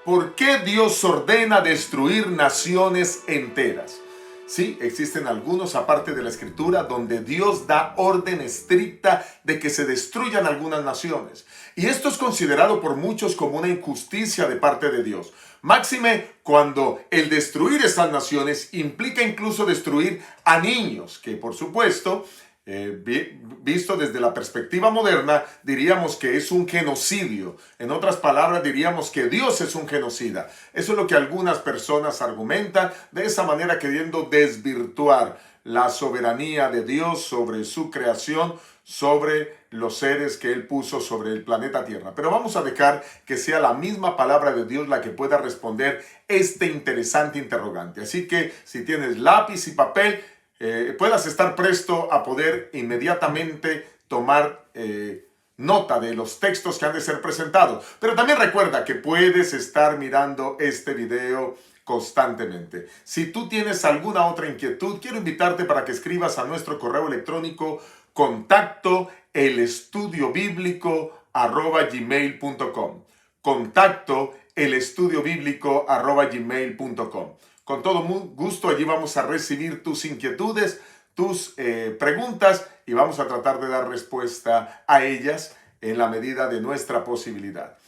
¿Por qué Dios ordena destruir naciones enteras? Sí, existen algunos, aparte de la Escritura, donde Dios da orden estricta de que se destruyan algunas naciones. Y esto es considerado por muchos como una injusticia de parte de Dios. Máxime cuando el destruir estas naciones implica incluso destruir a niños, que por supuesto, visto desde la perspectiva moderna, diríamos que es un genocidio. En otras palabras, diríamos que Dios es un genocida. Eso es lo que algunas personas argumentan, de esa manera queriendo desvirtuar la soberanía de Dios sobre su creación, sobre los seres que Él puso sobre el planeta Tierra. Pero vamos a dejar que sea la misma palabra de Dios la que pueda responder este interesante interrogante. Así que si tienes lápiz y papel, puedas estar presto a poder inmediatamente tomar nota de los textos que han de ser presentados. Pero también recuerda que puedes estar mirando este video constantemente. Si tú tienes alguna otra inquietud, quiero invitarte para que escribas a nuestro correo electrónico contacto elestudiobiblico@gmail.com. Contacto elestudiobiblico@gmail.com. Con todo gusto allí vamos a recibir tus inquietudes, tus preguntas, y vamos a tratar de dar respuesta a ellas en la medida de nuestra posibilidad.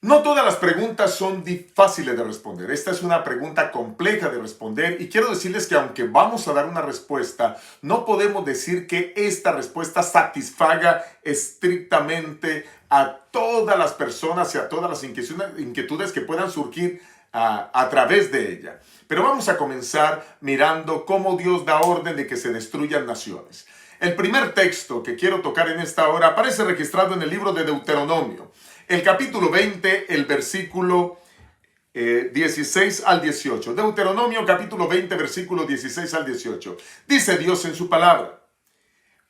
No todas las preguntas son fáciles de responder. Esta es una pregunta compleja de responder y quiero decirles que aunque vamos a dar una respuesta, no podemos decir que esta respuesta satisfaga estrictamente a todas las personas y a todas las inquietudes que puedan surgir a través de ella. Pero vamos a comenzar mirando cómo Dios da orden de que se destruyan naciones. El primer texto que quiero tocar en esta hora aparece registrado en el libro de Deuteronomio, el capítulo 20, el versículo 16 al 18. Deuteronomio capítulo 20, versículo 16 al 18. Dice Dios en su palabra: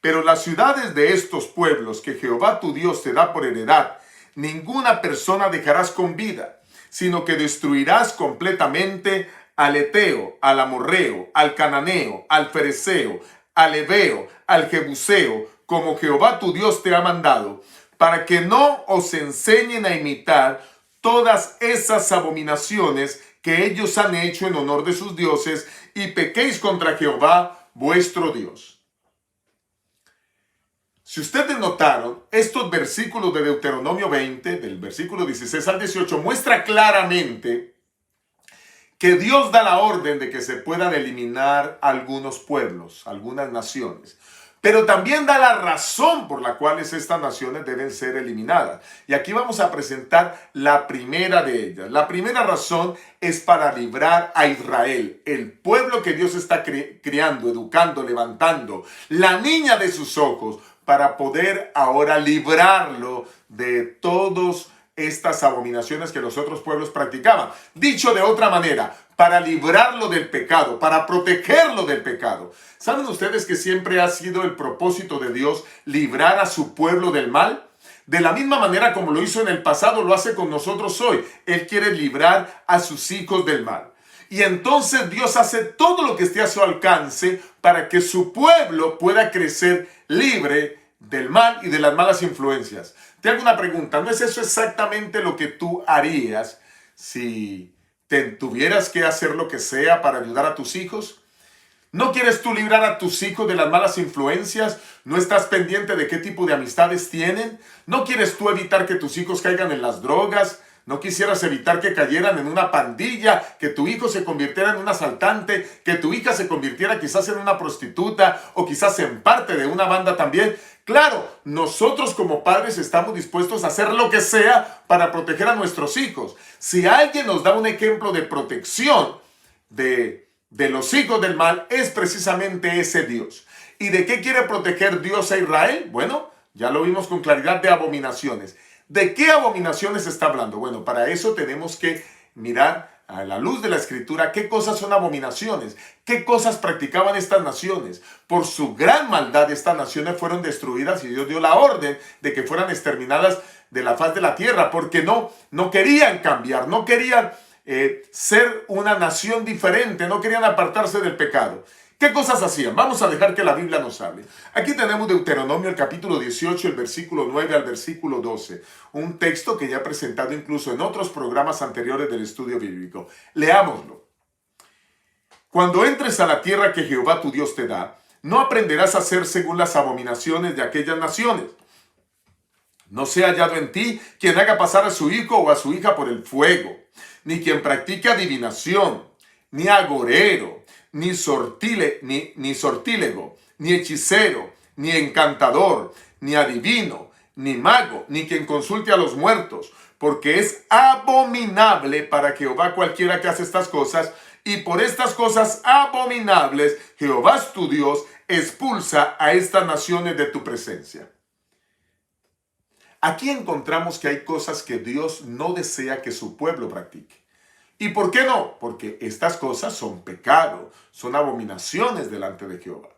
pero las ciudades de estos pueblos que Jehová tu Dios te da por heredad, ninguna persona dejarás con vida, sino que destruirás completamente al Eteo, al Amorreo, al Cananeo, al Fereceo, al Heveo, al Jebuseo, como Jehová tu Dios te ha mandado, para que no os enseñen a imitar todas esas abominaciones que ellos han hecho en honor de sus dioses, y pequéis contra Jehová vuestro Dios. Si ustedes notaron, estos versículos de Deuteronomio 20, del versículo 16 al 18, muestra claramente que Dios da la orden de que se puedan eliminar algunos pueblos, algunas naciones. Pero también da la razón por la cual estas naciones deben ser eliminadas. Y aquí vamos a presentar la primera de ellas. La primera razón es para librar a Israel, el pueblo que Dios está criando, educando, levantando, la niña de sus ojos, para poder ahora librarlo de todas estas abominaciones que los otros pueblos practicaban. Dicho de otra manera, para librarlo del pecado, para protegerlo del pecado. ¿Saben ustedes que siempre ha sido el propósito de Dios librar a su pueblo del mal? De la misma manera como lo hizo en el pasado, lo hace con nosotros hoy. Él quiere librar a sus hijos del mal. Y entonces Dios hace todo lo que esté a su alcance para que su pueblo pueda crecer libre del mal y de las malas influencias. Te hago una pregunta, ¿no es eso exactamente lo que tú harías si tuvieras que hacer lo que sea para ayudar a tus hijos? ¿No quieres tú librar a tus hijos de las malas influencias? ¿No estás pendiente de qué tipo de amistades tienen? ¿No quieres tú evitar que tus hijos caigan en las drogas? ¿No quisieras evitar que cayeran en una pandilla, que tu hijo se convirtiera en un asaltante, que tu hija se convirtiera quizás en una prostituta o quizás en parte de una banda también? Claro, nosotros como padres estamos dispuestos a hacer lo que sea para proteger a nuestros hijos. Si alguien nos da un ejemplo de protección de los hijos del mal, es precisamente ese Dios. ¿Y de qué quiere proteger Dios a Israel? Bueno, ya lo vimos con claridad, de abominaciones. ¿De qué abominaciones está hablando? Bueno, para eso tenemos que mirar a la luz de la Escritura qué cosas son abominaciones, qué cosas practicaban estas naciones. Por su gran maldad estas naciones fueron destruidas y Dios dio la orden de que fueran exterminadas de la faz de la tierra, porque no querían cambiar, no querían ser una nación diferente, no querían apartarse del pecado. ¿Qué cosas hacían? Vamos a dejar que la Biblia nos hable. Aquí tenemos Deuteronomio, el capítulo 18, el versículo 9 al versículo 12. Un texto que ya he presentado incluso en otros programas anteriores del estudio bíblico. Leámoslo. Cuando entres a la tierra que Jehová tu Dios te da, no aprenderás a hacer según las abominaciones de aquellas naciones. No sea hallado en ti quien haga pasar a su hijo o a su hija por el fuego, ni quien practique adivinación, ni agorero, ni sortílego, ni hechicero, ni encantador, ni adivino, ni mago, ni quien consulte a los muertos, porque es abominable para Jehová cualquiera que hace estas cosas, y por estas cosas abominables Jehová tu Dios expulsa a estas naciones de tu presencia. Aquí encontramos que hay cosas que Dios no desea que su pueblo practique. ¿Y por qué no? Porque estas cosas son pecado, son abominaciones delante de Jehová.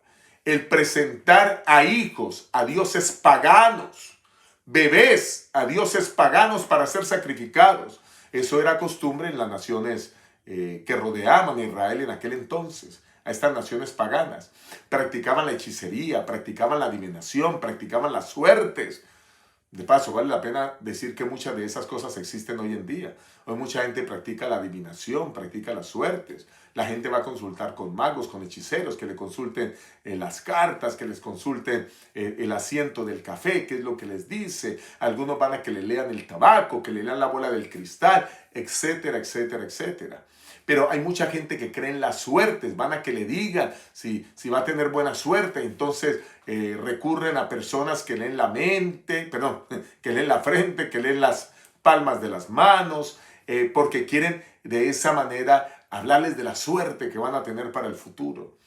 El presentar a hijos a dioses paganos, bebés a dioses paganos para ser sacrificados, eso era costumbre en las naciones que rodeaban a Israel en aquel entonces, a estas naciones paganas. Practicaban la hechicería, practicaban la adivinación, practicaban las suertes. De paso, vale la pena decir que muchas de esas cosas existen hoy en día. Hoy mucha gente practica la adivinación, practica las suertes. La gente va a consultar con magos, con hechiceros, que le consulten las cartas, que les consulten el asiento del café, qué es lo que les dice. Algunos van a que le lean el tabaco, que le lean la bola del cristal, etcétera, etcétera, etcétera. Pero hay mucha gente que cree en las suertes, van a que le digan si va a tener buena suerte, entonces recurren a personas que leen la mente, perdón, que leen la frente, que leen las palmas de las manos, porque quieren de esa manera hablarles de la suerte que van a tener para el futuro.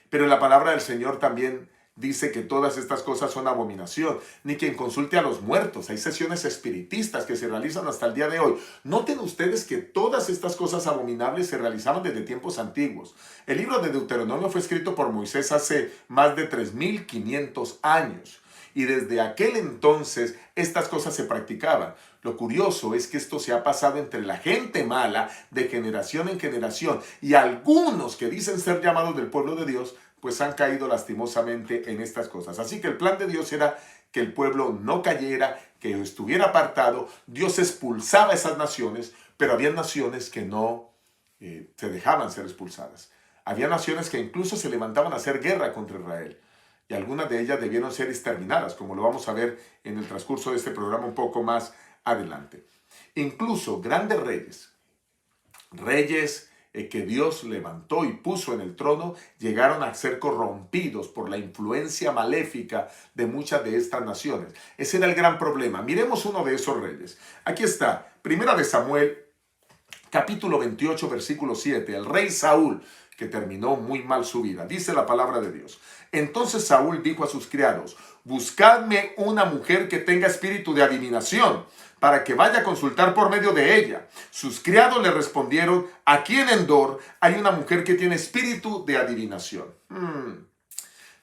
Pero la palabra del Señor también dice que todas estas cosas son abominación, ni quien consulte a los muertos. Hay sesiones espiritistas que se realizan hasta el día de hoy. Noten ustedes que todas estas cosas abominables se realizaban desde tiempos antiguos. El libro de Deuteronomio fue escrito por Moisés hace más de 3500 años. Y desde aquel entonces estas cosas se practicaban. Lo curioso es que esto se ha pasado entre la gente mala de generación en generación. Y algunos que dicen ser llamados del pueblo de Dios, pues han caído lastimosamente en estas cosas. Así que el plan de Dios era que el pueblo no cayera, que estuviera apartado. Dios expulsaba a esas naciones, pero había naciones que no se dejaban ser expulsadas. Había naciones que incluso se levantaban a hacer guerra contra Israel. Y algunas de ellas debieron ser exterminadas, como lo vamos a ver en el transcurso de este programa un poco más adelante. Incluso grandes reyes que Dios levantó y puso en el trono, llegaron a ser corrompidos por la influencia maléfica de muchas de estas naciones. Ese era el gran problema. Miremos uno de esos reyes. Aquí está, Primera de Samuel, capítulo 28, versículo 7. El rey Saúl, que terminó muy mal su vida. Dice la palabra de Dios. Entonces Saúl dijo a sus criados: buscadme una mujer que tenga espíritu de adivinación, para que vaya a consultar por medio de ella. Sus criados le respondieron: aquí en Endor hay una mujer que tiene espíritu de adivinación.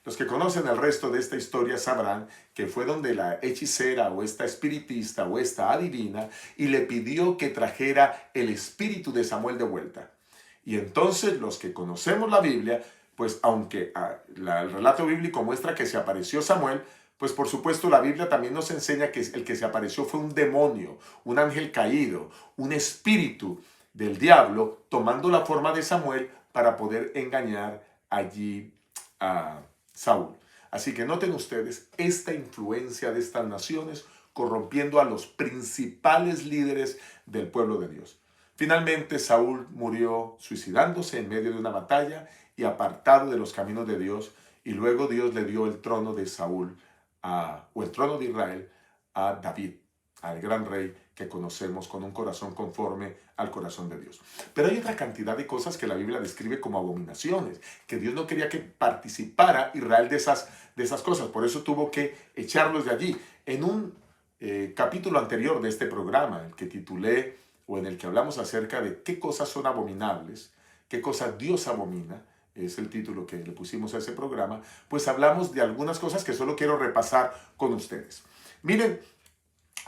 Los que conocen el resto de esta historia sabrán que fue donde la hechicera o esta espiritista o esta adivina y le pidió que trajera el espíritu de Samuel de vuelta. Y entonces los que conocemos la Biblia, pues aunque el relato bíblico muestra que se apareció Samuel, pues por supuesto la Biblia también nos enseña que el que se apareció fue un demonio, un ángel caído, un espíritu del diablo tomando la forma de Samuel para poder engañar allí a Saúl. Así que noten ustedes esta influencia de estas naciones corrompiendo a los principales líderes del pueblo de Dios. Finalmente Saúl murió suicidándose en medio de una batalla y apartado de los caminos de Dios, y luego Dios le dio el trono de Saúl o el trono de Israel a David, al gran rey que conocemos con un corazón conforme al corazón de Dios. Pero hay otra cantidad de cosas que la Biblia describe como abominaciones, que Dios no quería que participara Israel de esas cosas, por eso tuvo que echarlos de allí. En un capítulo anterior de este programa, el que titulé o en el que hablamos acerca de qué cosas son abominables, qué cosas Dios abomina, es el título que le pusimos a ese programa, pues hablamos de algunas cosas que solo quiero repasar con ustedes. Miren,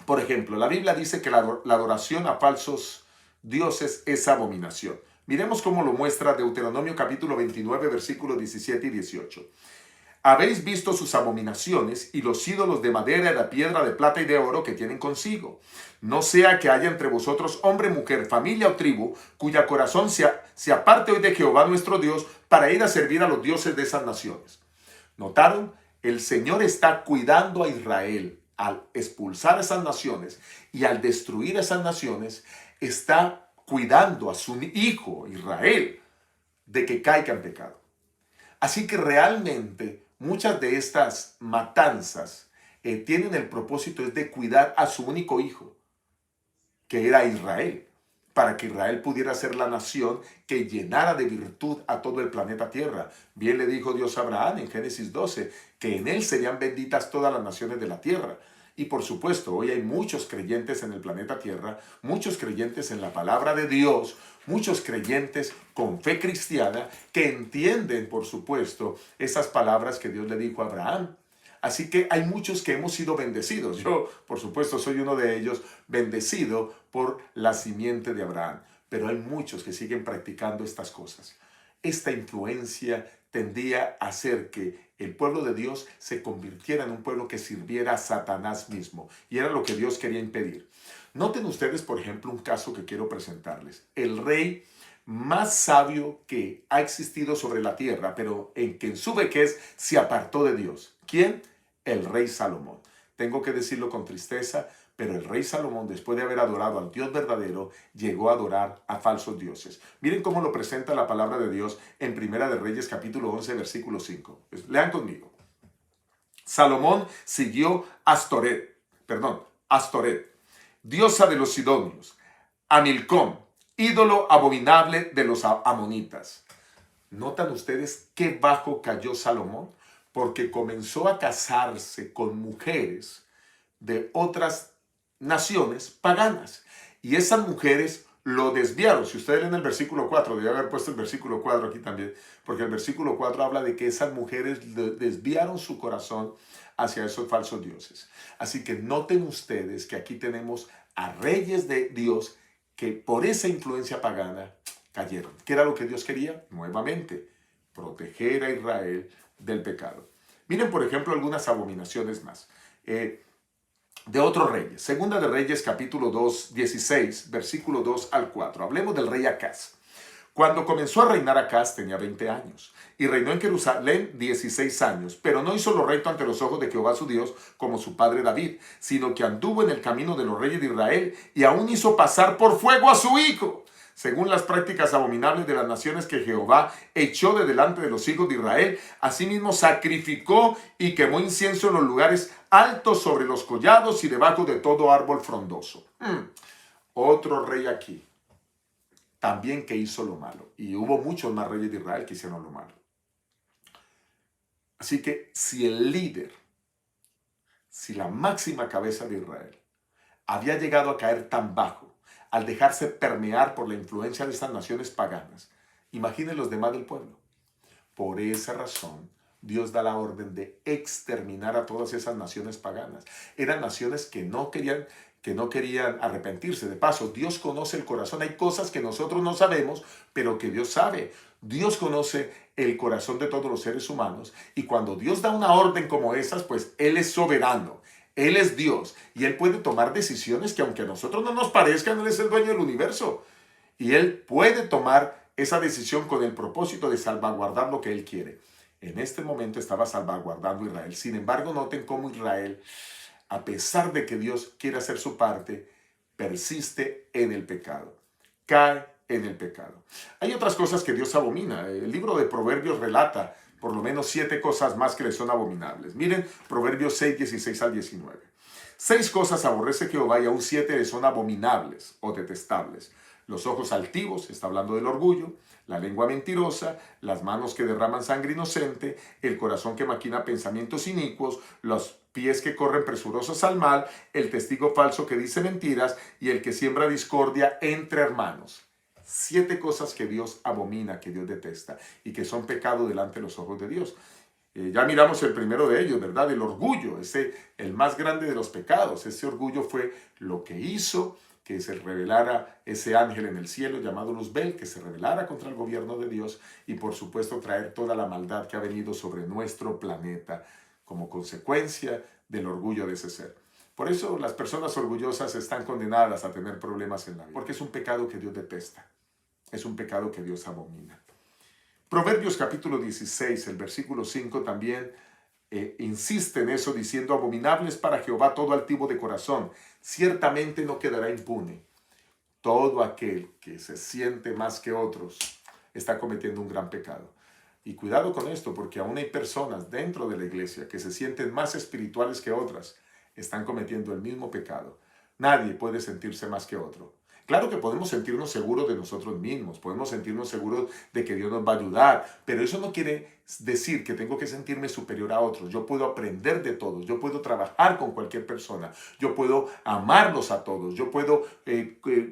por ejemplo, la Biblia dice que la adoración a falsos dioses es abominación. Miremos cómo lo muestra Deuteronomio capítulo 29, versículos 17 y 18. Habéis visto sus abominaciones y los ídolos de madera, de piedra, de plata y de oro que tienen consigo. No sea que haya entre vosotros hombre, mujer, familia o tribu, cuya corazón se aparte hoy de Jehová nuestro Dios para ir a servir a los dioses de esas naciones. ¿Notaron? El Señor está cuidando a Israel al expulsar a esas naciones y al destruir a esas naciones, está cuidando a su hijo Israel de que caiga en pecado. Así que realmente muchas de estas matanzas tienen el propósito es de cuidar a su único hijo, que era Israel, para que Israel pudiera ser la nación que llenara de virtud a todo el planeta Tierra. Bien le dijo Dios a Abraham en Génesis 12, que en él serían benditas todas las naciones de la tierra. Y por supuesto, hoy hay muchos creyentes en el planeta Tierra, muchos creyentes en la palabra de Dios, muchos creyentes con fe cristiana que entienden, por supuesto, esas palabras que Dios le dijo a Abraham. Así que hay muchos que hemos sido bendecidos. Yo, por supuesto, soy uno de ellos, bendecido por la simiente de Abraham. Pero hay muchos que siguen practicando estas cosas. Esta influencia tendía a hacer que el pueblo de Dios se convirtiera en un pueblo que sirviera a Satanás mismo. Y era lo que Dios quería impedir. Noten ustedes, por ejemplo, un caso que quiero presentarles. El rey más sabio que ha existido sobre la tierra, pero en que en su vejez se apartó de Dios. ¿Quién? El rey Salomón. Tengo que decirlo con tristeza, pero el rey Salomón, después de haber adorado al Dios verdadero, llegó a adorar a falsos dioses. Miren cómo lo presenta la palabra de Dios en Primera de Reyes, capítulo 11, versículo 5. Lean conmigo. Salomón siguió Astoret, diosa de los sidonios, a Milcom, ídolo abominable de los amonitas. ¿Notan ustedes qué bajo cayó Salomón? Porque comenzó a casarse con mujeres de otras naciones paganas. Y esas mujeres lo desviaron. Si ustedes leen el versículo 4, debe haber puesto el versículo 4 aquí también, porque el versículo 4 habla de que esas mujeres desviaron su corazón hacia esos falsos dioses. Así que noten ustedes que aquí tenemos a reyes de Dios que por esa influencia pagana cayeron. ¿Qué era lo que Dios quería? Nuevamente, proteger a Israel del pecado. Miren, por ejemplo, algunas abominaciones más de otros reyes. Segunda de Reyes, capítulo 2, 16, versículo 2 al 4. Hablemos del rey Acaz. Cuando comenzó a reinar Acaz tenía 20 años y reinó en Jerusalén 16 años, pero no hizo lo recto ante los ojos de Jehová su Dios como su padre David, sino que anduvo en el camino de los reyes de Israel y aún hizo pasar por fuego a su hijo, según las prácticas abominables de las naciones que Jehová echó de delante de los hijos de Israel. Asimismo sacrificó y quemó incienso en los lugares altos, sobre los collados y debajo de todo árbol frondoso. Otro rey aquí, también que hizo lo malo. Y hubo muchos más reyes de Israel que hicieron lo malo. Así que si el líder, si la máxima cabeza de Israel había llegado a caer tan bajo, al dejarse permear por la influencia de estas naciones paganas, imaginen los demás del pueblo. Por esa razón, Dios da la orden de exterminar a todas esas naciones paganas. Eran naciones que no querían arrepentirse. De paso, Dios conoce el corazón. Hay cosas que nosotros no sabemos, pero que Dios sabe. Dios conoce el corazón de todos los seres humanos. Y cuando Dios da una orden como esas, pues Él es soberano. Él es Dios y Él puede tomar decisiones que aunque a nosotros no nos parezcan, Él es el dueño del universo. Y Él puede tomar esa decisión con el propósito de salvaguardar lo que Él quiere. En este momento estaba salvaguardando a Israel. Sin embargo, noten cómo Israel, a pesar de que Dios quiere hacer su parte, persiste en el pecado. Cae en el pecado. Hay otras cosas que Dios abomina. El libro de Proverbios relata por lo menos 7 cosas más que le son abominables. Miren, Proverbios 6, 16 al 19. 6 cosas aborrece Jehová y aún 7 le son abominables o detestables. Los ojos altivos, está hablando del orgullo, la lengua mentirosa, las manos que derraman sangre inocente, el corazón que maquina pensamientos inicuos, los pies que corren presurosos al mal, el testigo falso que dice mentiras y el que siembra discordia entre hermanos. 7 cosas que Dios abomina, que Dios detesta y que son pecado delante de los ojos de Dios. Ya miramos el primero de ellos, ¿verdad? El orgullo, el más grande de los pecados. Ese orgullo fue lo que hizo que se revelara ese ángel en el cielo llamado Luzbel, que se rebelara contra el gobierno de Dios y por supuesto traer toda la maldad que ha venido sobre nuestro planeta como consecuencia del orgullo de ese ser. Por eso las personas orgullosas están condenadas a tener problemas en la vida, porque es un pecado que Dios detesta, es un pecado que Dios abomina. Proverbios capítulo 16, el versículo 5 también insiste en eso diciendo: abominable es para Jehová todo altivo de corazón, ciertamente no quedará impune. Todo aquel que se siente más que otros está cometiendo un gran pecado. Y cuidado con esto, porque aún hay personas dentro de la iglesia que se sienten más espirituales que otras, están cometiendo el mismo pecado. Nadie puede sentirse más que otro. Claro que podemos sentirnos seguros de nosotros mismos, podemos sentirnos seguros de que Dios nos va a ayudar, pero eso no quiere decir que tengo que sentirme superior a otros. Yo puedo aprender de todos, yo puedo trabajar con cualquier persona, yo puedo amarlos a todos, yo puedo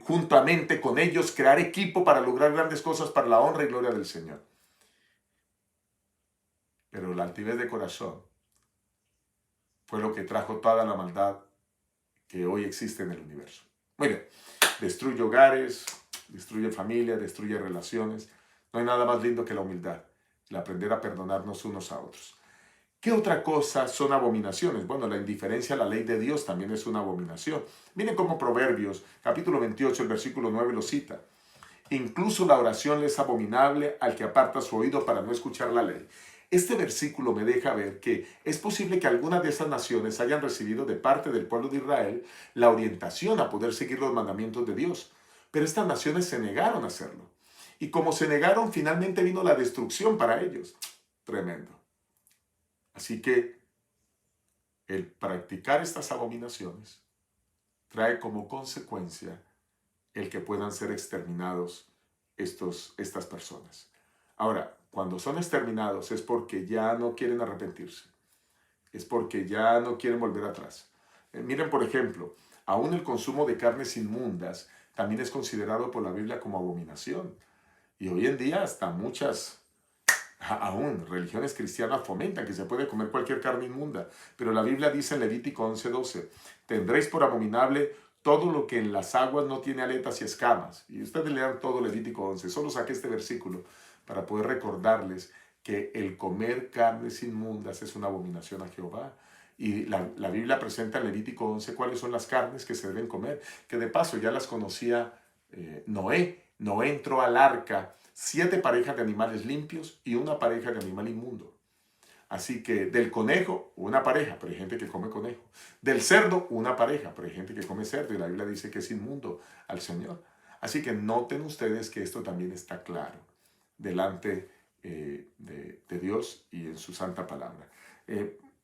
juntamente con ellos crear equipo para lograr grandes cosas para la honra y gloria del Señor. Pero la altivez de corazón fue lo que trajo toda la maldad que hoy existe en el universo. Muy bien. Destruye hogares, destruye familias, destruye relaciones. No hay nada más lindo que la humildad, el aprender a perdonarnos unos a otros. ¿Qué otra cosa son abominaciones? Bueno, la indiferencia a la ley de Dios también es una abominación. Miren cómo Proverbios, capítulo 28, el versículo 9 lo cita. Incluso la oración le es abominable al que aparta su oído para no escuchar la ley. Este versículo me deja ver que es posible que algunas de esas naciones hayan recibido de parte del pueblo de Israel la orientación a poder seguir los mandamientos de Dios, pero estas naciones se negaron a hacerlo. Y como se negaron, finalmente vino la destrucción para ellos. Tremendo. Así que el practicar estas abominaciones trae como consecuencia el que puedan ser exterminados estas personas. Ahora, cuando son exterminados es porque ya no quieren arrepentirse, es porque ya no quieren volver atrás. Miren, por ejemplo, aún el consumo de carnes inmundas también es considerado por la Biblia como abominación. Y hoy en día hasta muchas, aún religiones cristianas fomentan que se puede comer cualquier carne inmunda. Pero la Biblia dice en Levítico 11:12, tendréis por abominable todo lo que en las aguas no tiene aletas y escamas. Y ustedes lean todo Levítico 11. Solo saqué este versículo para poder recordarles que el comer carnes inmundas es una abominación a Jehová. Y la Biblia presenta en Levítico 11 cuáles son las carnes que se deben comer, que de paso ya las conocía Noé. Noé entró al arca 7 parejas de animales limpios y una pareja de animal inmundo. Así que del conejo, una pareja, pero hay gente que come conejo. Del cerdo, una pareja, pero hay gente que come cerdo y la Biblia dice que es inmundo al Señor. Así que noten ustedes que esto también está claro delante de Dios y en su santa palabra.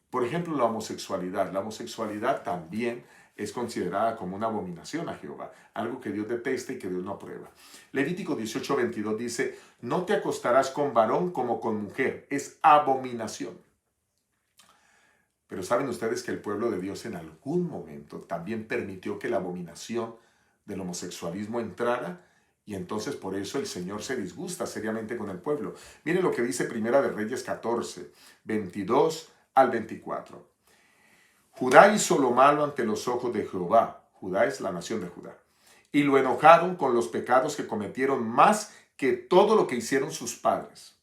Por ejemplo, la homosexualidad. La homosexualidad también es considerada como una abominación a Jehová, algo que Dios detesta y que Dios no aprueba. Levítico 18:22 dice, no te acostarás con varón como con mujer, es abominación. Pero saben ustedes que el pueblo de Dios en algún momento también permitió que la abominación del homosexualismo entrara, y entonces por eso el Señor se disgusta seriamente con el pueblo. Miren lo que dice Primera de Reyes 14, 22 al 24. Judá hizo lo malo ante los ojos de Jehová. Judá es la nación de Judá. Y lo enojaron con los pecados que cometieron más que todo lo que hicieron sus padres.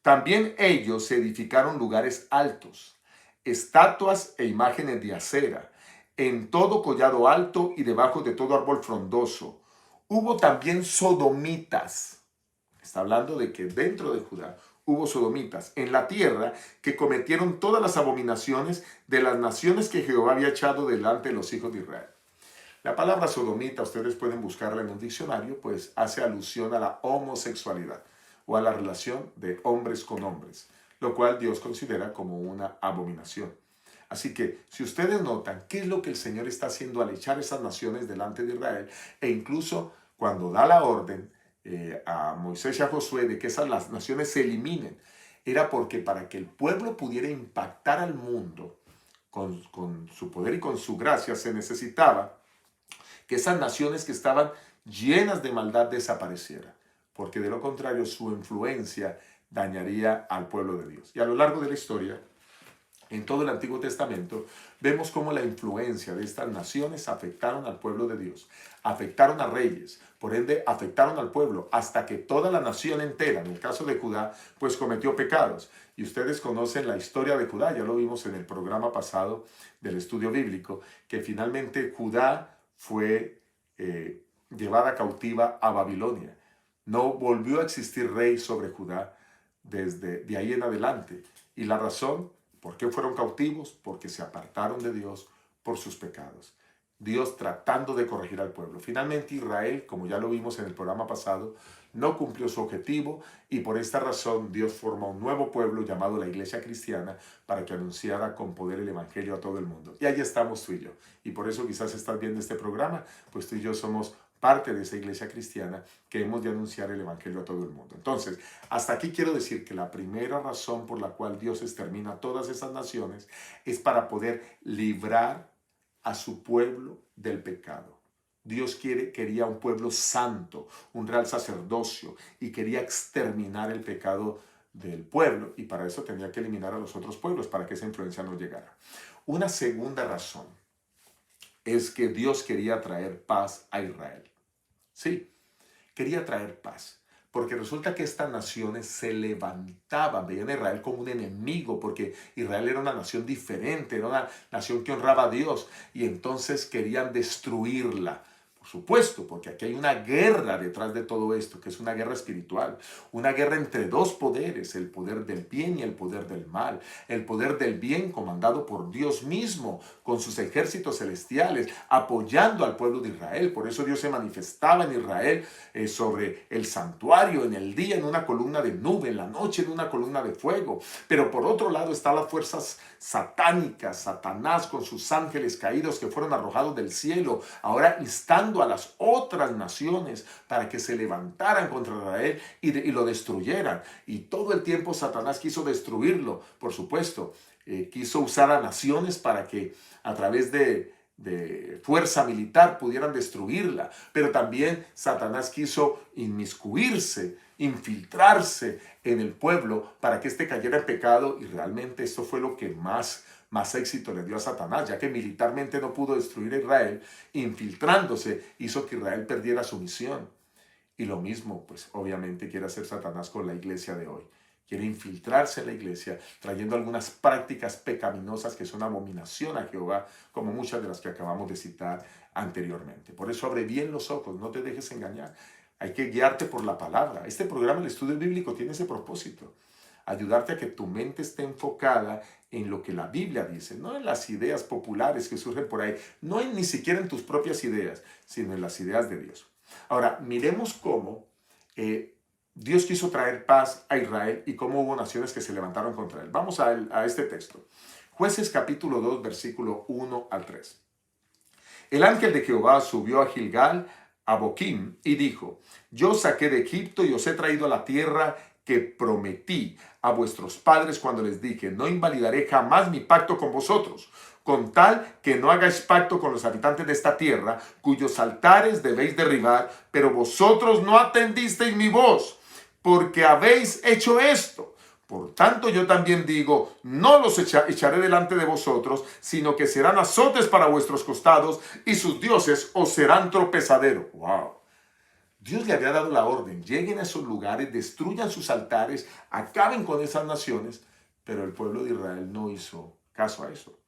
También ellos se edificaron lugares altos, estatuas e imágenes de acera, en todo collado alto y debajo de todo árbol frondoso. Hubo también sodomitas. Está hablando de que dentro de Judá hubo sodomitas en la tierra que cometieron todas las abominaciones de las naciones que Jehová había echado delante de los hijos de Israel. La palabra sodomita, ustedes pueden buscarla en un diccionario, pues hace alusión a la homosexualidad o a la relación de hombres con hombres, lo cual Dios considera como una abominación. Así que si ustedes notan qué es lo que el Señor está haciendo al echar esas naciones delante de Israel, e incluso cuando da la orden a Moisés y a Josué de que esas las naciones se eliminen, era porque para que el pueblo pudiera impactar al mundo con su poder y con su gracia, se necesitaba que esas naciones que estaban llenas de maldad desaparecieran, porque de lo contrario su influencia dañaría al pueblo de Dios. Y a lo largo de la historia, En todo el Antiguo Testamento vemos cómo la influencia de estas naciones afectaron al pueblo de Dios, afectaron a reyes, por ende afectaron al pueblo, hasta que toda la nación entera, en el caso de Judá, pues cometió pecados. Y ustedes conocen la historia de Judá, ya lo vimos en el programa pasado del estudio bíblico, que finalmente Judá fue llevada cautiva a Babilonia. No volvió a existir rey sobre Judá desde de ahí en adelante. Y la razón, ¿por qué fueron cautivos? Porque se apartaron de Dios por sus pecados. Dios tratando de corregir al pueblo. Finalmente Israel, como ya lo vimos en el programa pasado, no cumplió su objetivo y por esta razón Dios forma un nuevo pueblo llamado la Iglesia Cristiana para que anunciara con poder el Evangelio a todo el mundo. Y ahí estamos tú y yo. Y por eso quizás estás viendo este programa, pues tú y yo somos parte de esa iglesia cristiana que hemos de anunciar el Evangelio a todo el mundo. Entonces, hasta aquí quiero decir que la primera razón por la cual Dios extermina a todas esas naciones es para poder librar a su pueblo del pecado. Dios quería un pueblo santo, un real sacerdocio, y quería exterminar el pecado del pueblo, y para eso tenía que eliminar a los otros pueblos, para que esa influencia no llegara. Una segunda razón es que Dios quería traer paz a Israel. Sí, quería traer paz, porque resulta que estas naciones se levantaban, veían a Israel como un enemigo, porque Israel era una nación diferente, era una nación que honraba a Dios, y entonces querían destruirla. Por supuesto, porque aquí hay una guerra detrás de todo esto, que es una guerra espiritual, una guerra entre dos poderes, el poder del bien y el poder del mal. El poder del bien comandado por Dios mismo, con sus ejércitos celestiales, apoyando al pueblo de Israel. Por eso Dios se manifestaba en Israel sobre el santuario, en el día en una columna de nube, en la noche en una columna de fuego. Pero por otro lado están las fuerzas satánicas, Satanás con sus ángeles caídos que fueron arrojados del cielo, ahora instando a las otras naciones para que se levantaran contra Israel y lo destruyeran. Y todo el tiempo Satanás quiso destruirlo, por supuesto. Quiso usar a naciones para que a través de fuerza militar pudieran destruirla. Pero también Satanás quiso inmiscuirse, infiltrarse en el pueblo para que éste cayera en pecado, y realmente esto fue lo que más éxito le dio a Satanás, ya que militarmente no pudo destruir a Israel, infiltrándose hizo que Israel perdiera su misión. Y lo mismo, pues obviamente quiere hacer Satanás con la iglesia de hoy. Quiere infiltrarse en la iglesia, trayendo algunas prácticas pecaminosas que son abominación a Jehová, como muchas de las que acabamos de citar anteriormente. Por eso abre bien los ojos, no te dejes engañar. Hay que guiarte por la palabra. Este programa, el estudio bíblico, tiene ese propósito. Ayudarte a que tu mente esté enfocada en lo que la Biblia dice, no en las ideas populares que surgen por ahí, no ni siquiera en tus propias ideas, sino en las ideas de Dios. Ahora, miremos cómo Dios quiso traer paz a Israel y cómo hubo naciones que se levantaron contra él. Vamos a este texto. Jueces capítulo 2, versículo 1 al 3. El ángel de Jehová subió a Gilgal, a Boquim, y dijo: Yo saqué de Egipto y os he traído a la tierra que prometí a vuestros padres cuando les dije: no invalidaré jamás mi pacto con vosotros, con tal que no hagáis pacto con los habitantes de esta tierra, cuyos altares debéis derribar, pero vosotros no atendisteis mi voz, porque habéis hecho esto. Por tanto, yo también digo, no los echaré delante de vosotros, sino que serán azotes para vuestros costados, y sus dioses os serán tropezadero. ¡Wow! Dios le había dado la orden: lleguen a esos lugares, destruyan sus altares, acaben con esas naciones, pero el pueblo de Israel no hizo caso a eso.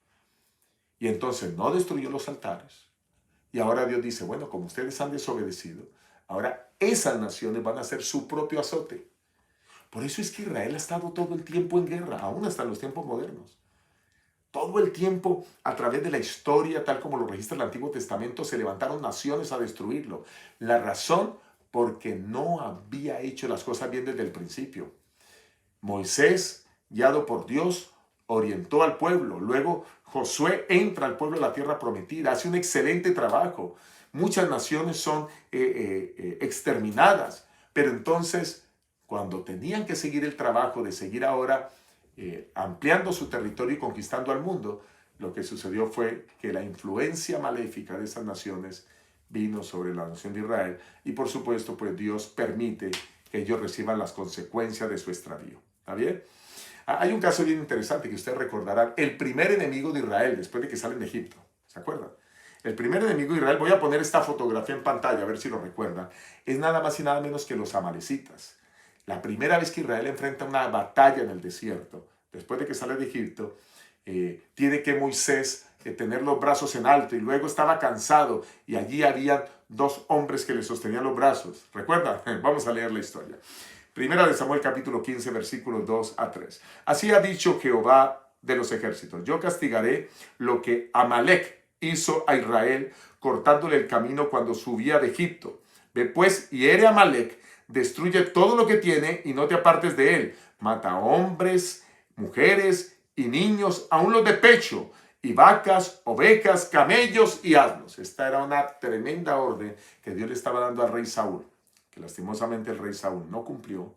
Y entonces no destruyó los altares. Y ahora Dios dice: bueno, como ustedes han desobedecido, ahora esas naciones van a hacer su propio azote. Por eso es que Israel ha estado todo el tiempo en guerra, aún hasta en los tiempos modernos. Todo el tiempo, a través de la historia, tal como lo registra el Antiguo Testamento, se levantaron naciones a destruirlo. La razón, porque no había hecho las cosas bien desde el principio. Moisés, guiado por Dios, orientó al pueblo. Luego Josué entra al pueblo de la tierra prometida, hace un excelente trabajo. Muchas naciones son exterminadas, pero entonces, cuando tenían que seguir el trabajo de seguir ahora ampliando su territorio y conquistando al mundo, lo que sucedió fue que la influencia maléfica de esas naciones vino sobre la nación de Israel, y por supuesto pues Dios permite que ellos reciban las consecuencias de su extravío. ¿Está bien? Hay un caso bien interesante que ustedes recordarán. El primer enemigo de Israel después de que salen de Egipto. ¿Se acuerdan? El primer enemigo de Israel, voy a poner esta fotografía en pantalla a ver si lo recuerdan, es nada más y nada menos que los amalecitas. La primera vez que Israel enfrenta una batalla en el desierto, después de que sale de Egipto, tiene que Moisés tener los brazos en alto y luego estaba cansado y allí había dos hombres que le sostenían los brazos. ¿Recuerdan? Vamos a leer la historia. Primera de Samuel capítulo 15 versículos 2 a 3. Así ha dicho Jehová de los ejércitos: yo castigaré lo que Amalec hizo a Israel, cortándole el camino cuando subía de Egipto. Ve pues, hiere a Amalec, destruye todo lo que tiene y no te apartes de él. Mata hombres, mujeres y niños, aun los de pecho, y vacas, ovejas, camellos y asnos. Esta era una tremenda orden que Dios le estaba dando al rey Saúl, que lastimosamente el rey Saúl no cumplió,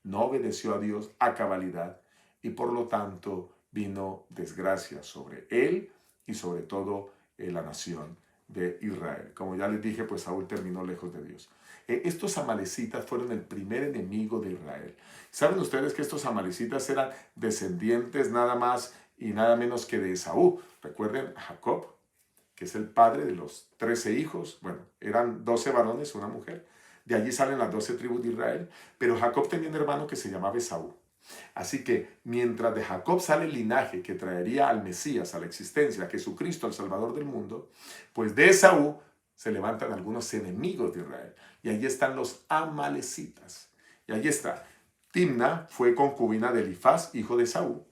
no obedeció a Dios a cabalidad, y por lo tanto vino desgracia sobre él y sobre todo la nación de Israel. Como ya les dije, pues Saúl terminó lejos de Dios. Estos amalecitas fueron el primer enemigo de Israel. ¿Saben ustedes que estos amalecitas eran descendientes nada más y nada menos que de Esaú? Recuerden a Jacob, que es el padre de los 13 hijos. Bueno, eran 12 varones, una mujer. De allí salen las 12 tribus de Israel. Pero Jacob tenía un hermano que se llamaba Esaú. Así que mientras de Jacob sale el linaje que traería al Mesías a la existencia, a Jesucristo, al Salvador del mundo, pues de Esaú se levantan algunos enemigos de Israel. Y allí están los amalecitas. Y allí está. Timna fue concubina de Elifaz, hijo de Esaú,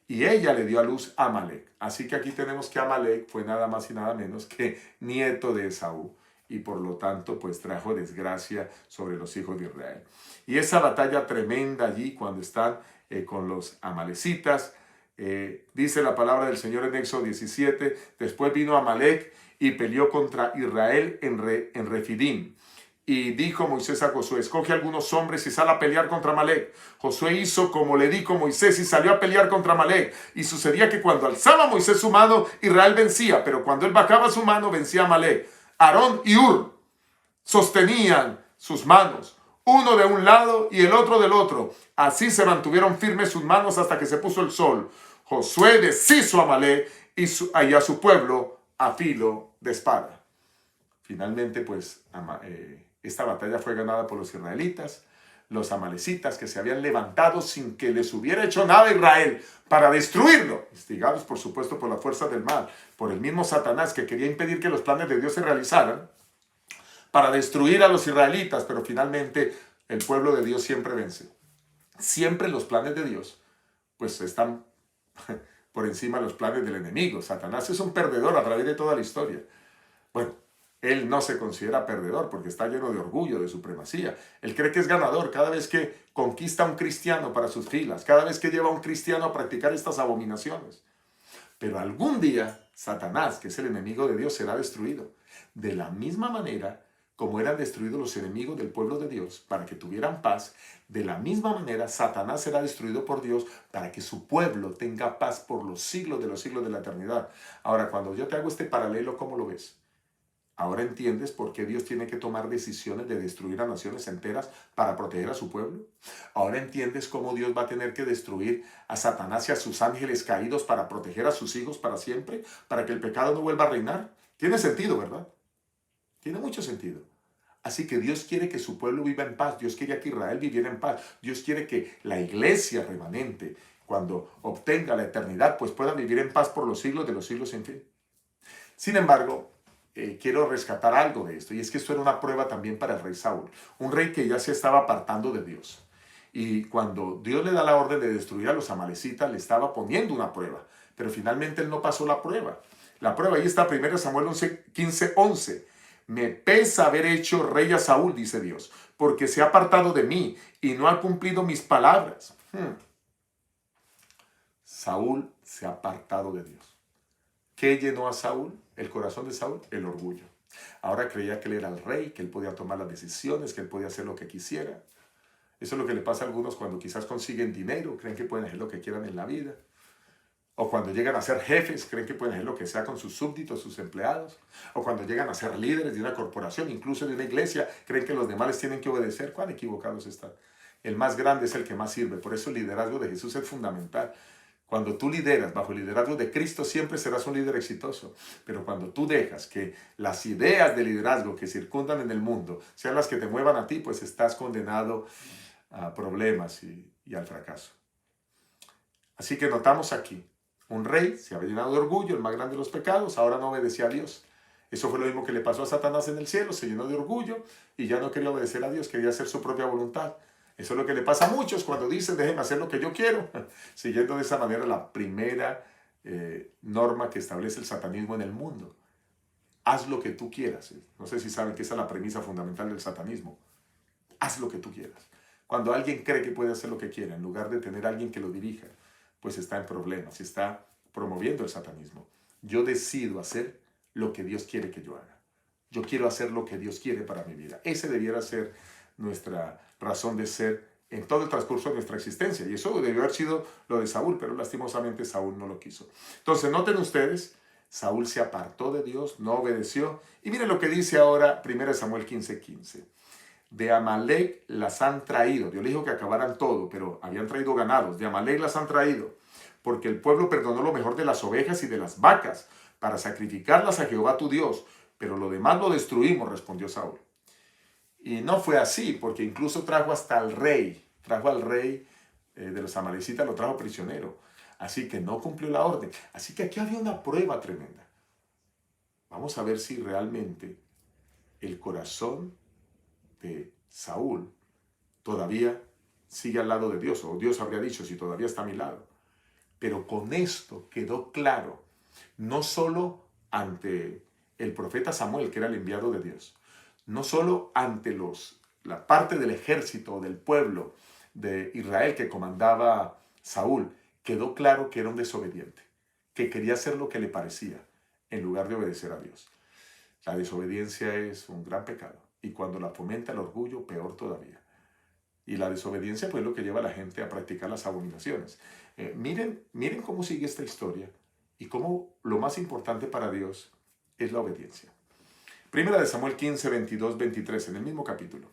y ella le dio a luz a Amalec. Así que aquí tenemos que Amalec fue nada más y nada menos que nieto de Esaú, y por lo tanto pues trajo desgracia sobre los hijos de Israel. Y esa batalla tremenda allí cuando están con los amalecitas, dice la palabra del Señor en Éxodo 17, después vino Amalec y peleó contra Israel en Refidim. Y dijo Moisés a Josué: escoge algunos hombres y sal a pelear contra Amalec. Josué hizo como le dijo Moisés y salió a pelear contra Amalec. Y sucedía que cuando alzaba Moisés su mano, Israel vencía, pero cuando él bajaba su mano, vencía Amalec. Aarón y Hur sostenían sus manos, uno de un lado y el otro del otro. Así se mantuvieron firmes sus manos hasta que se puso el sol. Josué deshizo a Amalec y a su pueblo a filo de espada. Finalmente, pues, esta batalla fue ganada por los israelitas. Los amalecitas, que se habían levantado sin que les hubiera hecho nada a Israel para destruirlo, instigados por supuesto por las fuerzas del mal, por el mismo Satanás que quería impedir que los planes de Dios se realizaran, para destruir a los israelitas, pero finalmente el pueblo de Dios siempre vence. Siempre los planes de Dios pues están por encima de los planes del enemigo. Satanás es un perdedor a través de toda la historia. Bueno, él no se considera perdedor porque está lleno de orgullo, de supremacía. Él cree que es ganador cada vez que conquista a un cristiano para sus filas, cada vez que lleva a un cristiano a practicar estas abominaciones. Pero algún día Satanás, que es el enemigo de Dios, será destruido. De la misma manera como eran destruidos los enemigos del pueblo de Dios para que tuvieran paz, de la misma manera Satanás será destruido por Dios para que su pueblo tenga paz por los siglos de la eternidad. Ahora, cuando yo te hago este paralelo, ¿cómo lo ves? Ahora entiendes por qué Dios tiene que tomar decisiones de destruir a naciones enteras para proteger a su pueblo. Ahora entiendes cómo Dios va a tener que destruir a Satanás y a sus ángeles caídos para proteger a sus hijos para siempre, para que el pecado no vuelva a reinar. Tiene sentido, ¿verdad? Tiene mucho sentido. Así que Dios quiere que su pueblo viva en paz. Dios quería que Israel viviera en paz. Dios quiere que la iglesia remanente, cuando obtenga la eternidad, pues pueda vivir en paz por los siglos de los siglos sin fin. Sin embargo, quiero rescatar algo de esto, y es que esto era una prueba también para el rey Saúl, un rey que ya se estaba apartando de Dios. Y cuando Dios le da la orden de destruir a los amalecitas, le estaba poniendo una prueba, pero finalmente él no pasó la prueba. La prueba, ahí está 1 Samuel 15:11. Me pesa haber hecho rey a Saúl, dice Dios, porque se ha apartado de mí y no ha cumplido mis palabras. Saúl se ha apartado de Dios. ¿Qué llenó a Saúl? El corazón de Saúl, el orgullo. Ahora creía que él era el rey, que él podía tomar las decisiones, que él podía hacer lo que quisiera. Eso es lo que le pasa a algunos cuando quizás consiguen dinero, creen que pueden hacer lo que quieran en la vida. O cuando llegan a ser jefes, creen que pueden hacer lo que sea con sus súbditos, sus empleados. O cuando llegan a ser líderes de una corporación, incluso de una iglesia, creen que los demás les tienen que obedecer. ¿Cuán equivocados están? el más grande es el que más sirve. Por eso el liderazgo de Jesús es fundamental. Cuando tú lideras bajo el liderazgo de Cristo, siempre serás un líder exitoso. Pero cuando tú dejas que las ideas de liderazgo que circundan en el mundo sean las que te muevan a ti, pues estás condenado a problemas y al fracaso. Así que notamos aquí, un rey se había llenado de orgullo, el más grande de los pecados, ahora no obedecía a Dios. Eso fue lo mismo que le pasó a Satanás en el cielo, se llenó de orgullo y ya no quería obedecer a Dios, quería hacer su propia voluntad. Eso es lo que le pasa a muchos cuando dicen, déjenme hacer lo que yo quiero, siguiendo de esa manera la primera norma que establece el satanismo en el mundo. Haz lo que tú quieras. No sé si saben que esa es la premisa fundamental del satanismo. Haz lo que tú quieras. Cuando alguien cree que puede hacer lo que quiera, en lugar de tener a alguien que lo dirija, pues está en problemas, está promoviendo el satanismo. Yo decido hacer lo que Dios quiere que yo haga. Yo quiero hacer lo que Dios quiere para mi vida. Ese debiera ser nuestra razón de ser en todo el transcurso de nuestra existencia. Y eso debió haber sido lo de Saúl, pero lastimosamente Saúl no lo quiso. Entonces, noten ustedes, Saúl se apartó de Dios, no obedeció. Y miren lo que dice ahora 1 Samuel 15:15. De Amalek las han traído. Dios le dijo que acabaran todo, pero habían traído ganados. De Amalek las han traído, porque el pueblo perdonó lo mejor de las ovejas y de las vacas, para sacrificarlas a Jehová tu Dios. Pero lo demás lo destruimos, respondió Saúl. Y no fue así, porque incluso trajo hasta al rey, trajo al rey de los amalecitas, lo trajo prisionero. Así que no cumplió la orden. Así que aquí había una prueba tremenda. Vamos a ver si realmente el corazón de Saúl todavía sigue al lado de Dios, o Dios habría dicho si todavía está a mi lado. Pero con esto quedó claro, no solo ante el profeta Samuel, que era el enviado de Dios, no solo ante la parte del ejército, del pueblo de Israel que comandaba Saúl, quedó claro que era un desobediente, que quería hacer lo que le parecía, en lugar de obedecer a Dios. La desobediencia es un gran pecado, y cuando la fomenta el orgullo, peor todavía. Y la desobediencia pues es lo que lleva a la gente a practicar las abominaciones. Miren cómo sigue esta historia y cómo lo más importante para Dios es la obediencia. Primera de Samuel 15, 22, 23, en el mismo capítulo.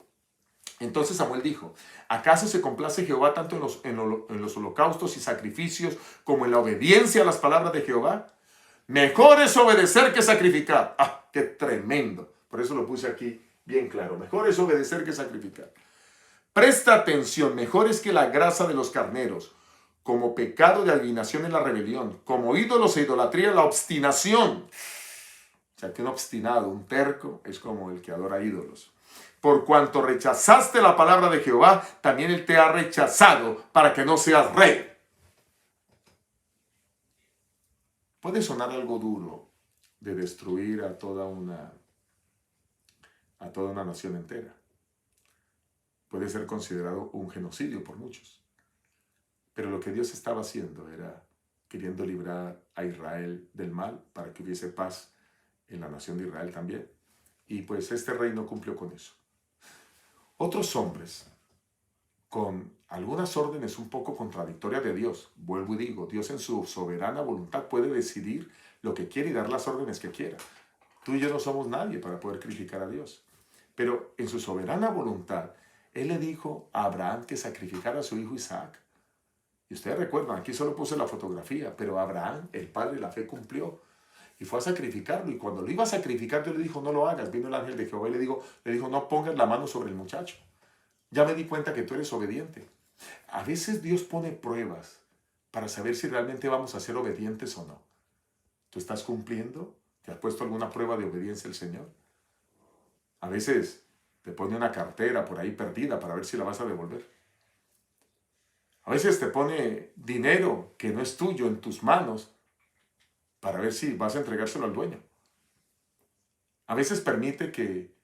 Entonces Samuel dijo, ¿acaso se complace Jehová tanto en los holocaustos y sacrificios como en la obediencia a las palabras de Jehová? Mejor es obedecer que sacrificar. ¡Ah, qué tremendo! Por eso lo puse aquí bien claro. Mejor es obedecer que sacrificar. Presta atención, mejor es que la grasa de los carneros, como pecado de adivinación en la rebelión, como ídolos e idolatría la obstinación. O sea que un obstinado, un terco, es como el que adora ídolos. Por cuanto rechazaste la palabra de Jehová, también Él te ha rechazado para que no seas rey. Puede sonar algo duro de destruir a toda una nación entera. Puede ser considerado un genocidio por muchos. Pero lo que Dios estaba haciendo era queriendo librar a Israel del mal para que hubiese paz en la nación de Israel también. Y pues este rey no cumplió con eso. Otros hombres, con algunas órdenes un poco contradictorias de Dios, vuelvo y digo, Dios en su soberana voluntad puede decidir lo que quiere y dar las órdenes que quiera. Tú y yo no somos nadie para poder criticar a Dios. Pero en su soberana voluntad, Él le dijo a Abraham que sacrificara a su hijo Isaac. Y ustedes recuerdan, aquí solo puse la fotografía, pero Abraham, el padre de la fe, cumplió. Y fue a sacrificarlo. Y cuando lo iba a sacrificar, Dios le dijo, no lo hagas. Vino el ángel de Jehová y le dijo, no pongas la mano sobre el muchacho. Ya me di cuenta que tú eres obediente. A veces Dios pone pruebas para saber si realmente vamos a ser obedientes o no. ¿Tú estás cumpliendo? ¿Te has puesto alguna prueba de obediencia al Señor? A veces te pone una cartera por ahí perdida para ver si la vas a devolver. A veces te pone dinero que no es tuyo en tus manos para ver si vas a entregárselo al dueño. A veces permite que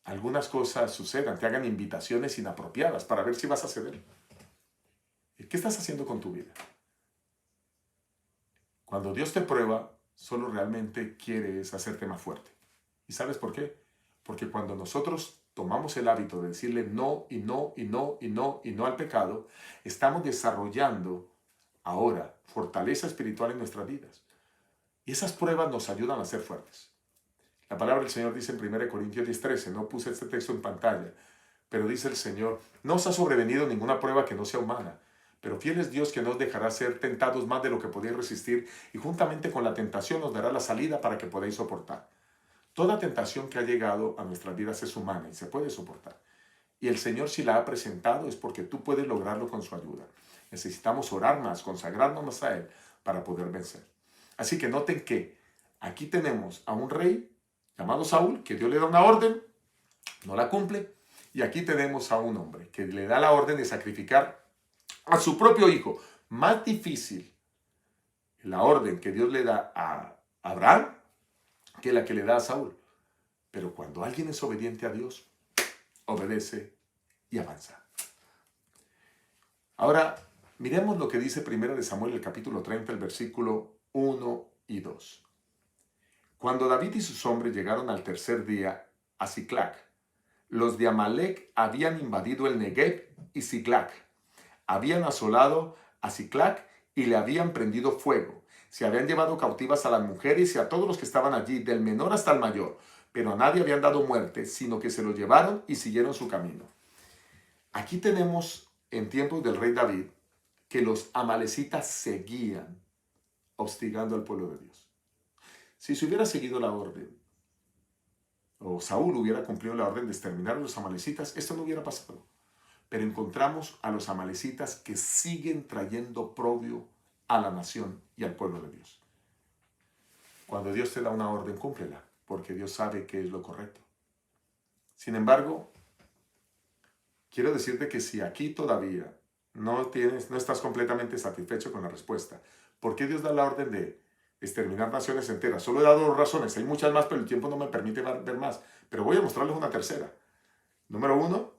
algunas cosas sucedan, te hagan invitaciones inapropiadas para ver si vas a ceder. ¿Qué estás haciendo con tu vida? Cuando Dios te prueba, solo realmente quiere es hacerte más fuerte. ¿Y sabes por qué? Porque cuando nosotros tomamos el hábito de decirle no y no y no y no y no al pecado, estamos desarrollando ahora fortaleza espiritual en nuestras vidas. Y esas pruebas nos ayudan a ser fuertes. La palabra del Señor dice en 1 Corintios 10:13, no puse este texto en pantalla, Pero dice el Señor, no os ha sobrevenido ninguna prueba que no sea humana, pero fiel es Dios que no os dejará ser tentados más de lo que podéis resistir y juntamente con la tentación os dará la salida para que podáis soportar. Toda tentación que ha llegado a nuestras vidas es humana y se puede soportar. Y el Señor, si la ha presentado, es porque tú puedes lograrlo con su ayuda. Necesitamos orar más, consagrarnos más a Él para poder vencer. Así que noten que aquí tenemos a un rey llamado Saúl, que Dios le da una orden, no la cumple. Y aquí tenemos a un hombre que le da la orden de sacrificar a su propio hijo. Más difícil la orden que Dios le da a Abraham que la que le da a Saúl. Pero cuando alguien es obediente a Dios, obedece y avanza. Ahora, miremos lo que dice 1 Samuel, el capítulo 30, el versículo 1 y 2. Cuando David y sus hombres llegaron al tercer día a Siclac, los de Amalec habían invadido el Negev y Siclac. Habían asolado a Siclac y le habían prendido fuego. Se habían llevado cautivas a las mujeres y a todos los que estaban allí, del menor hasta el mayor, pero a nadie habían dado muerte, sino que se los llevaron y siguieron su camino. Aquí tenemos, en tiempos del rey David, que los amalecitas seguían hostigando al pueblo de Dios. Si se hubiera seguido la orden, o Saúl hubiera cumplido la orden de exterminar a los amalecitas, esto no hubiera pasado. Pero encontramos a los amalecitas que siguen trayendo oprobio a la nación y al pueblo de Dios. Cuando Dios te da una orden, cúmplela, porque Dios sabe que es lo correcto. Sin embargo, quiero decirte que si aquí todavía no estás completamente satisfecho con la respuesta, ¿por qué Dios da la orden de exterminar naciones enteras? Solo he dado 2 razones, hay muchas más, pero el tiempo no me permite ver más. Pero voy a mostrarles una tercera. Número 1,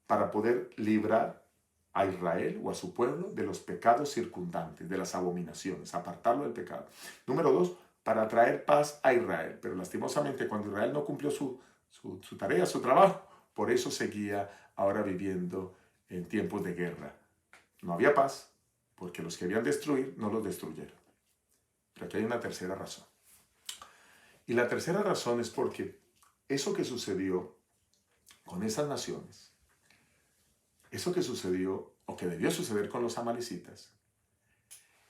para poder librar a Israel o a su pueblo de los pecados circundantes, de las abominaciones, apartarlo del pecado. Número 2, para traer paz a Israel. Pero lastimosamente cuando Israel no cumplió su tarea, su trabajo, por eso seguía ahora viviendo en tiempos de guerra. No había paz porque los que habían destruir no los destruyeron. Pero aquí hay una tercera razón. Y la tercera razón es porque eso que sucedió con esas naciones, eso que sucedió o que debió suceder con los amalecitas,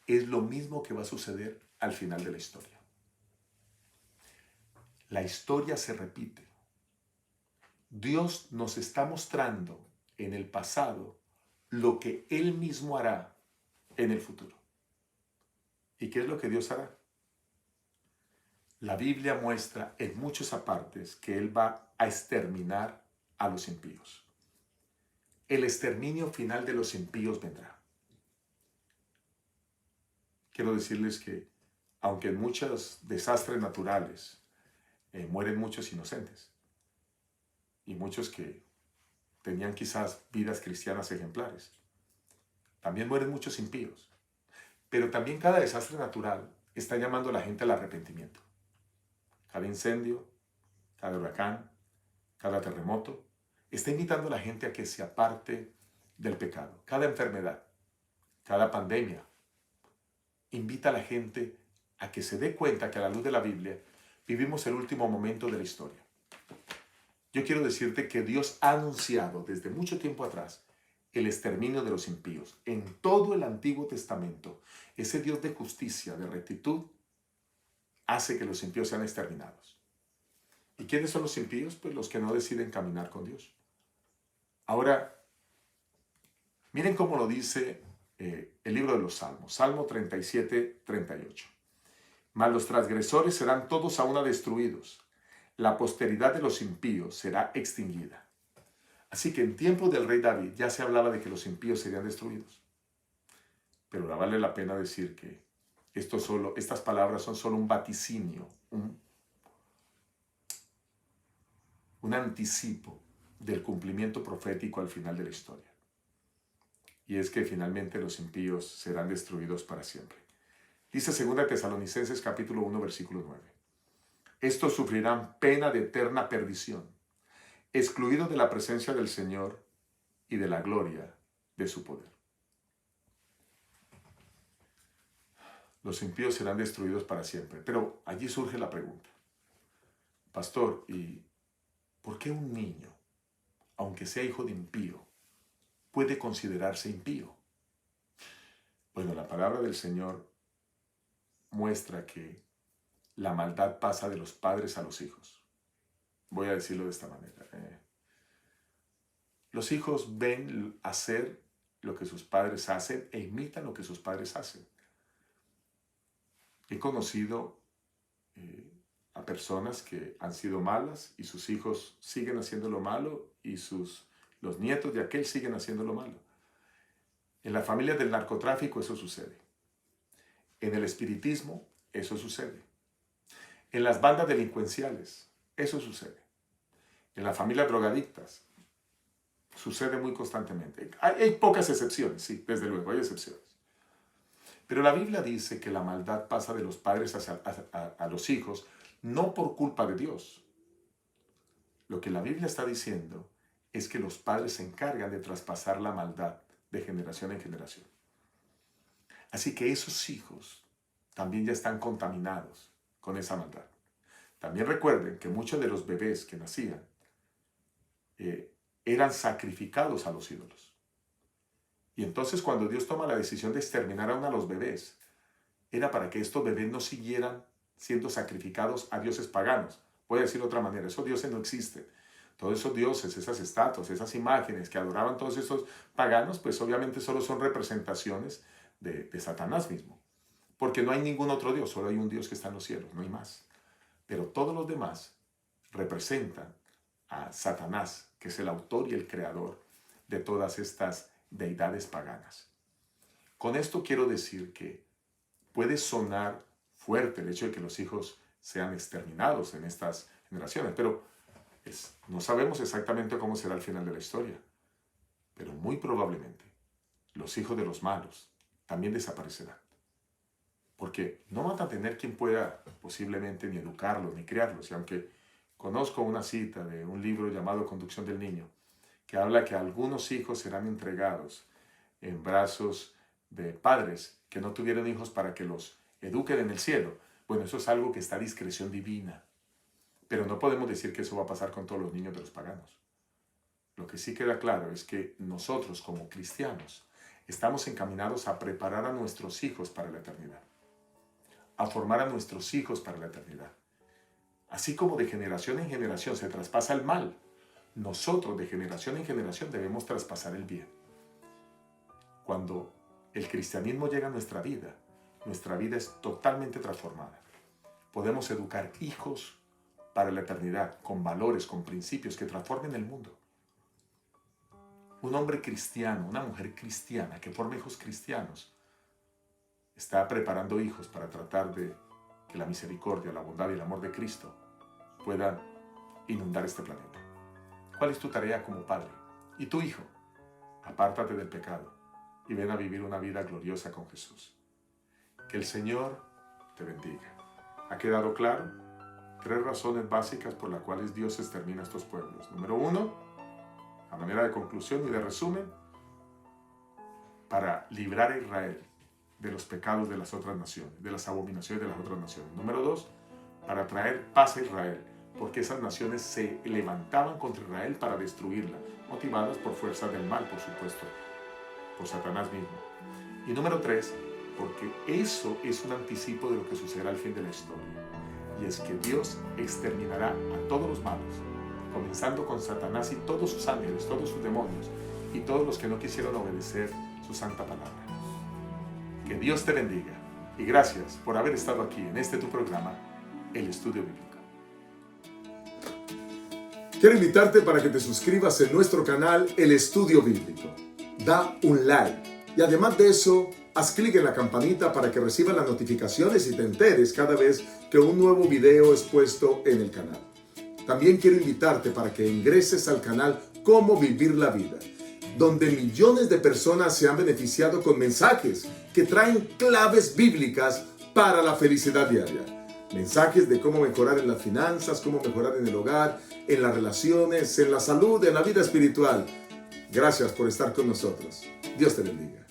es lo mismo que va a suceder al final de la historia. La historia se repite. Dios nos está mostrando en el pasado lo que Él mismo hará en el futuro. ¿Y qué es lo que Dios hará? La Biblia muestra en muchos apartes que Él va a exterminar a los impíos. El exterminio final de los impíos vendrá. Quiero decirles que, aunque en muchos desastres naturales mueren muchos inocentes y muchos que tenían quizás vidas cristianas ejemplares, también mueren muchos impíos. Pero también cada desastre natural está llamando a la gente al arrepentimiento. Cada incendio, cada huracán, cada terremoto, está invitando a la gente a que se aparte del pecado. Cada enfermedad, cada pandemia, invita a la gente a que se dé cuenta que a la luz de la Biblia vivimos el último momento de la historia. Yo quiero decirte que Dios ha anunciado desde mucho tiempo atrás el exterminio de los impíos. En todo el Antiguo Testamento, ese Dios de justicia, de rectitud, hace que los impíos sean exterminados. ¿Y quiénes son los impíos? Pues los que no deciden caminar con Dios. Ahora, miren cómo lo dice el libro de los Salmos, Salmo 37, 38. Mas los transgresores serán todos a una destruidos. La posteridad de los impíos será extinguida. Así que en tiempos del rey David ya se hablaba de que los impíos serían destruidos. Pero ahora vale la pena decir que estas palabras son solo un vaticinio, un anticipo del cumplimiento profético al final de la historia. Y es que finalmente los impíos serán destruidos para siempre. Dice 2 Tesalonicenses capítulo 1 versículo 9. Estos sufrirán pena de eterna perdición, excluidos de la presencia del Señor y de la gloria de su poder. Los impíos serán destruidos para siempre. Pero allí surge la pregunta. Pastor, ¿y por qué un niño aunque sea hijo de impío, puede considerarse impío? Bueno, la palabra del Señor muestra que la maldad pasa de los padres a los hijos. Voy a decirlo de esta manera. Los hijos ven hacer lo que sus padres hacen e imitan lo que sus padres hacen. He conocido a personas que han sido malas y sus hijos siguen haciendo lo malo y los nietos de aquel siguen haciendo lo malo. En la familia del narcotráfico eso sucede. En el espiritismo eso sucede. En las bandas delincuenciales eso sucede. En las familias drogadictas sucede muy constantemente. Hay pocas excepciones, sí, desde luego, hay excepciones. Pero la Biblia dice que la maldad pasa de los padres a los hijos, no por culpa de Dios. Lo que la Biblia está diciendo es que los padres se encargan de traspasar la maldad de generación en generación. Así que esos hijos también ya están contaminados con esa maldad. También recuerden que muchos de los bebés que nacían eran sacrificados a los ídolos. Y entonces cuando Dios toma la decisión de exterminar a los bebés, era para que estos bebés no siguieran siendo sacrificados a dioses paganos. Voy a decir de otra manera, esos dioses no existen. Todos esos dioses, esas estatuas, esas imágenes que adoraban todos esos paganos, pues obviamente solo son representaciones de Satanás mismo. Porque no hay ningún otro Dios, solo hay un Dios que está en los cielos, no hay más. Pero todos los demás representan a Satanás, que es el autor y el creador de todas estas deidades paganas. Con esto quiero decir que puede sonar fuerte el hecho de que los hijos sean exterminados en estas generaciones, pero no sabemos exactamente cómo será el final de la historia. Pero muy probablemente los hijos de los malos también desaparecerán. Porque no van a tener quien pueda posiblemente ni educarlos ni criarlos. Y aunque conozco una cita de un libro llamado Conducción del Niño, que habla que algunos hijos serán entregados en brazos de padres que no tuvieron hijos para que los eduquen en el cielo. Bueno, eso es algo que está a discreción divina. Pero no podemos decir que eso va a pasar con todos los niños de los paganos. Lo que sí queda claro es que nosotros como cristianos estamos encaminados a preparar a nuestros hijos para la eternidad. A formar a nuestros hijos para la eternidad. Así como de generación en generación se traspasa el mal, nosotros de generación en generación debemos traspasar el bien. Cuando el cristianismo llega a nuestra vida es totalmente transformada. Podemos educar hijos para la eternidad, con valores, con principios que transformen el mundo. Un hombre cristiano, una mujer cristiana que forma hijos cristianos, está preparando hijos para tratar de que la misericordia, la bondad y el amor de Cristo puedan inundar este planeta. ¿Cuál es tu tarea como padre? Y tu hijo, apártate del pecado y ven a vivir una vida gloriosa con Jesús. Que el Señor te bendiga. ¿Ha quedado claro? 3 razones básicas por las cuales Dios extermina a estos pueblos. Número 1, a manera de conclusión y de resumen, para librar a Israel de los pecados de las otras naciones, de las abominaciones de las otras naciones. Número 2, para traer paz a Israel, porque esas naciones se levantaban contra Israel para destruirla, motivadas por fuerzas del mal, por supuesto, por Satanás mismo. Y número 3, porque eso es un anticipo de lo que sucederá al fin de la historia. Y es que Dios exterminará a todos los malos, comenzando con Satanás y todos sus ángeles, todos sus demonios, y todos los que no quisieron obedecer su santa palabra. Que Dios te bendiga, y gracias por haber estado aquí en este tu programa, El Estudio Bíblico. Quiero invitarte para que te suscribas en nuestro canal El Estudio Bíblico. Da un like y además de eso, haz clic en la campanita para que recibas las notificaciones y te enteres cada vez que un nuevo video es puesto en el canal. También quiero invitarte para que ingreses al canal Cómo Vivir la Vida, donde millones de personas se han beneficiado con mensajes que traen claves bíblicas para la felicidad diaria. Mensajes de cómo mejorar en las finanzas, cómo mejorar en el hogar, en las relaciones, en la salud, en la vida espiritual. Gracias por estar con nosotros. Dios te bendiga.